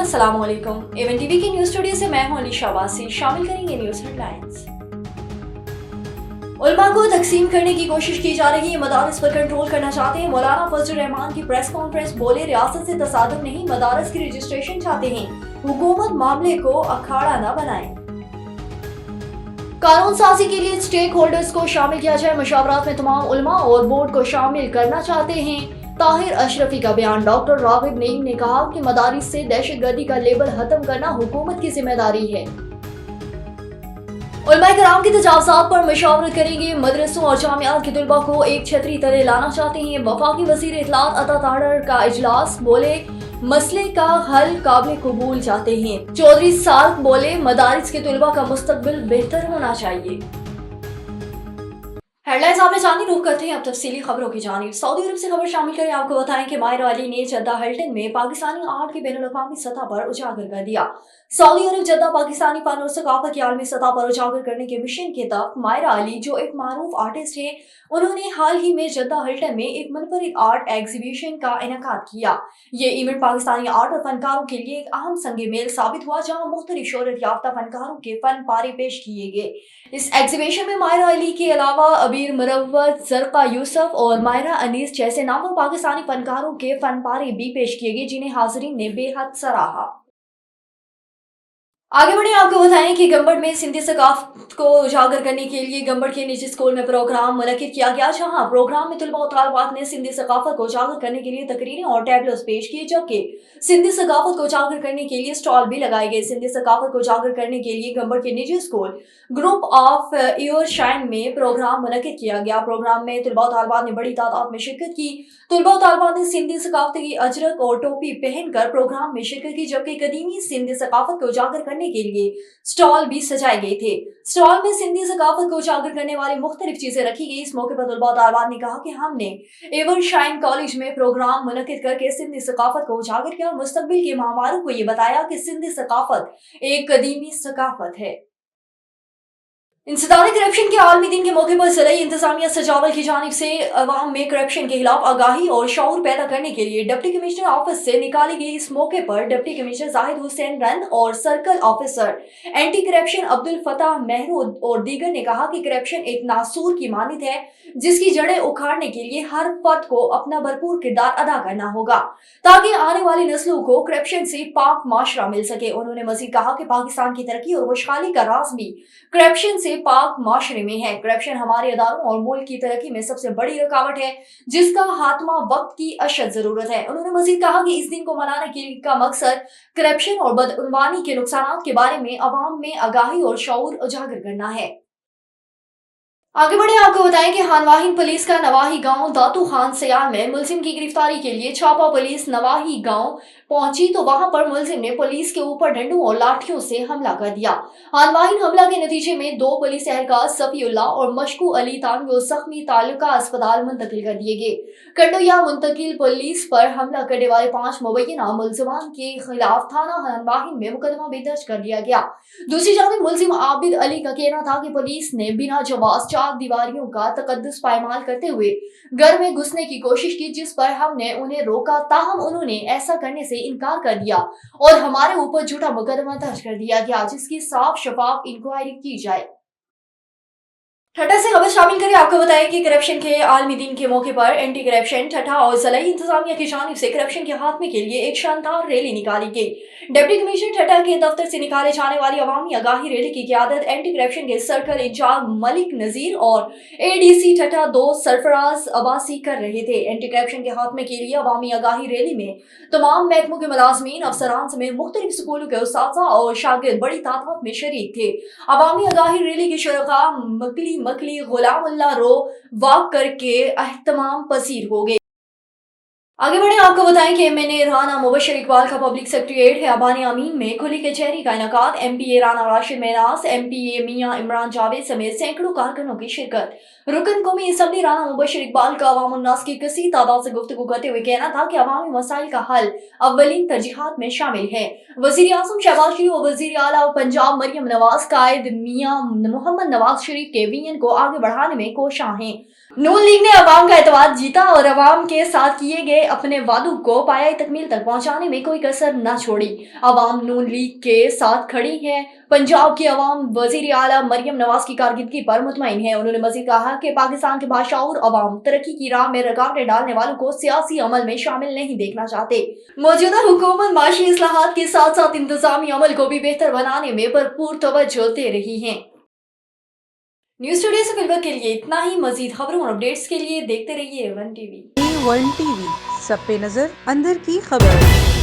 अस्सलाम वालेकुम। Avon TV की न्यूज स्टूडियो से मैं हूं अली शाबासी। शामिल करेंगे न्यूज हेडलाइंस। उलमा को तकसीम करने की कोशिश की जा रही है, मदारस पर कंट्रोल करना चाहते हैं। मौलाना फजल रहमान की प्रेस कॉन्फ्रेंस, बोले रियासत से तसादुम नहीं, मदारस की रजिस्ट्रेशन चाहते हैं, हुकूमत मामले को अखाड़ा न बनाए। कानून साजी के लिए स्टेक होल्डर्स को शामिल किया जाए, मशावरात में तमाम उलमा और बोर्ड को शामिल करना चाहते हैं। ताहिर अशरफी का बयान। डॉक्टर रागिब नईम ने कहा कि मदारिस से दहशतगर्दी का लेबल खत्म करना हुकूमत की जिम्मेदारी है। उलमा कराम की तजावुज़ात पर मशावरत करेंगे, मदरसों और जामियात के तलबा को एक छतरी तले लाना चाहते हैं। वफाकी वज़ीर इत्तलात अता ताहर का इजलास, बोले मसले का हल काबिल कबूल चाहते हैं। चौधरी साल्क बोले मदारिस के तलबा का मुस्तकबिल बेहतर होना चाहिए। हेडलाइंस आपने जानी, रुख करते हैं अब तफसीली खबरों की जानिब। सऊदी अरब से खबर शामिल करें, आपको बताएं कि माहिरा अली ने जद्दा हिल्टन में पाकिस्तानी आर्ट के बैनुल-अक़वामी सतह पर उजागर कर दिया। सऊदी अरब जद्दा पाकिस्तानी फन और सकाफत की आलमी सतह पर उजागर करने के मिशन के तहत माहिरा अली, जो एक मारूफ आर्टिस्ट है, उन्होंने हाल ही में जद्दा हिल्टन में एक मुनफरिद आर्ट एग्जीबिशन का इनेकाद किया। ये इवेंट पाकिस्तानी आर्ट और फनकारों के लिए एक अहम संगे मेल साबित हुआ, जहाँ मुख्तलिफ शोहरत याफ्ता फनकारों के फन पारे पेश किए गए। इस एग्जीबिशन में माहिरा अली के अलावा अबीर मुरव्वत, जरका यूसुफ और माहिरा अनीस जैसे नामवर पाकिस्तानी फनकारों के फन पारे भी पेश किए गए, जिन्हें हाज़रीन ने बेहद सराहा। आगे बढ़े, आपको बताएं कि गंबड़ में सिंधी सकाफत को उजागर करने के लिए गंबड़ के निजी स्कूल में प्रोग्राम मुनक्किद किया गया, जहां प्रोग्राम में तलबा और तालिबात ने सिंधी सकाफत को उजागर करने के लिए तकरीरें और टैबलोस पेश किए, जबकि सिंधी सकाफत को उजागर करने के लिए स्टॉल भी लगाए गए। सिंधी सकाफत को उजागर करने के लिए गंबड़ के निजी स्कूल ग्रुप ऑफ एयरशाइन में प्रोग्राम मुनक्किद किया गया। प्रोग्राम में तलबा और तालिबात ने बड़ी तादाद में शिरकत की। तलबा और तालिबात ने सिंधी सकाफत की अजरक और टोपी पहनकर प्रोग्राम में शिरकत की, जबकि कदीमी सिंधी सकाफत को उजागर करने के लिए स्टॉल भी सजाए गए थे। स्टॉल में सिंधी सकाफत को उजागर करने वाली मुख्तलिफ चीजें रखी गई। इस मौके पर तलबा और तालिबात ने कहा कि हमने एवरशाइन कॉलेज में प्रोग्राम मुनक्किद करके सिंधी सकाफत को उजागर किया और मुस्तकबिल के महामारों को ये बताया कि सिंधी सकाफत एक कदीमी सकाफत है। इंसदाद करप्शन के आलमी दिन के मौके पर ज़िला इंतजामिया सजावल की जानिब से अवाम में करप्शन के खिलाफ आगाही और शऊर पैदा करने के लिए डिप्टी कमिश्नर ऑफिस से निकाली गई। इस मौके पर डिप्टी कमिश्नर जाहिद हुसैन रंद और circle officer anti corruption Abdul Fatah महरूद और दीगर ने कहा कि करप्शन एक नासूर की मानित है, जिसकी जड़ें उखाड़ने के लिए हर फर्द को अपना भरपूर किरदार अदा करना होगा, ताकि आने वाली नस्लों को करप्शन से पाक माशरा मिल सके। उन्होंने मजीद कहा कि पाकिस्तान की तरक्की और खुशहाली का राज भी करप्शन से पाक माशरे में है। करप्शन हमारे अदारों और मुल्क की तरक्की में सबसे बड़ी रुकावट है, जिसका खात्मा वक्त की अशद जरूरत है। उन्होंने मजीद कहा कि इस दिन को मनाने का मकसद करप्शन और बदउनवानी के नुकसानात के बारे में अवाम में आगाही और शऊर उजागर करना है। आगे बढ़े, आपको बताएं कि हानवाहिन पुलिस का नवाही गांव दातू खान सयाल में मुलजिम की गिरफ्तारी के लिए छापा पुलिस नवाही गांव पहुंची, तो वहां पर मुलजिम ने पुलिस के ऊपर डंडों और लाठियों से हमला कर दिया। हानवाहिन हमला के नतीजे में 2 पुलिस एहलकार सफीउल्लाह और मशकू अली तानवी जख्मी तालुका अस्पताल मुंतकिल कर दिए गए। कंडोया मुंतकिल पुलिस पर हमला करने वाले 5 मुबैना मुलजिमान के खिलाफ थाना हानवाहिन में मुकदमा भी दर्ज कर लिया गया। दूसरी जानिब मुलजिम आबिद अली का कहना था कि पुलिस ने बिना जवाब चार दीवारियों का तकद्दुस पायमाल करते हुए घर में घुसने की कोशिश की, जिस पर हमने उन्हें रोका, ताहम उन्होंने ऐसा करने से इनकार कर दिया और हमारे ऊपर झूठा मुकदमा दर्ज कर दिया गया, जिसकी साफ शफाफ इंक्वायरी की जाए। ठट्टा से खबर शामिल करें, आपको बताएं कि करप्शन के आलमी दिन के मौके पर एंटी करप्शन ठट्टा और ज़िला इंतजामिया की जानिब से करप्शन के खात्मे के लिए एक शानदार रैली निकाली गई। डिप्टी कमिश्नर ठट्टा के दफ्तर से निकाले जाने वाली अवामी आगाही रैली की क़यादत एंटी करप्शन के सर्कल इंचार्ज मलिक नजीर और ADC ठट्टा 2 सरफराज अब्बासी कर रहे थे। एंटी करप्शन के खात्मे के लिए अवामी आगाही रैली में तमाम महकमों के मुलाजमीन, अफसरान समेत मुख्तलिफ स्कूलों के उस्ताद और शागिर्द बड़ी तादाद में शरीक थे। अवामी आगाही रैली के शुरका मकली गुलामुल्लाह रो वाक करके एहतमाम पसीर हो गए। आगे बढ़े, आपको बताएं कि MNA राना मुबशर इकबाल का पब्लिक सेक्रेटरीट हैबान अमीन में खुली कचहरी का इनेकाद। MPA राना राशिद मेनास, MPA मियां इमरान जावेद समेत सैकड़ों कारकुनों की शिरकत। रुकन कौमी असम्बली राना मुबशर इकबाल का अवाम उन्नास की कसीर तादाद से गुफ्तगू करते हुए कहना था कि अवामी मसाइल का हल अव्वलीन तरजीहात में शामिल है। वजीर आज़म शहबाज शरीफ और वजीर आला पंजाब मरियम नवाज कायद मियां मोहम्मद नवाज शरीफ के विजन को आगे बढ़ाने में कोशां हैं। नून लीग ने अवाम का एतमाद जीता और अवाम के साथ किए गए अपने वादों को पाया तकमील तक पहुंचाने में कोई कसर न छोड़ी। अवाम नून लीग के साथ खड़ी है। पंजाब की अवाम वजीर आला मरियम नवाज की कारकर्दगी पर मुतमईन है। उन्होंने मजीद कहा कि पाकिस्तान के बाशाऊर अवाम तरक्की की राह में रुकावटें डालने वालों को सियासी अमल में शामिल नहीं देखना चाहते। मौजूदा हुकूमत माशी इस्लाहात के साथ साथ इंतजामी अमल को भी बेहतर बनाने में भरपूर तवज्जो दे रही है। न्यूज स्टूडियो से फिलहाल के लिए इतना ही। मजीद खबरों और अपडेट्स के लिए देखते रहिए वन टीवी। वन टीवी, सब पे नजर, अंदर की खबर।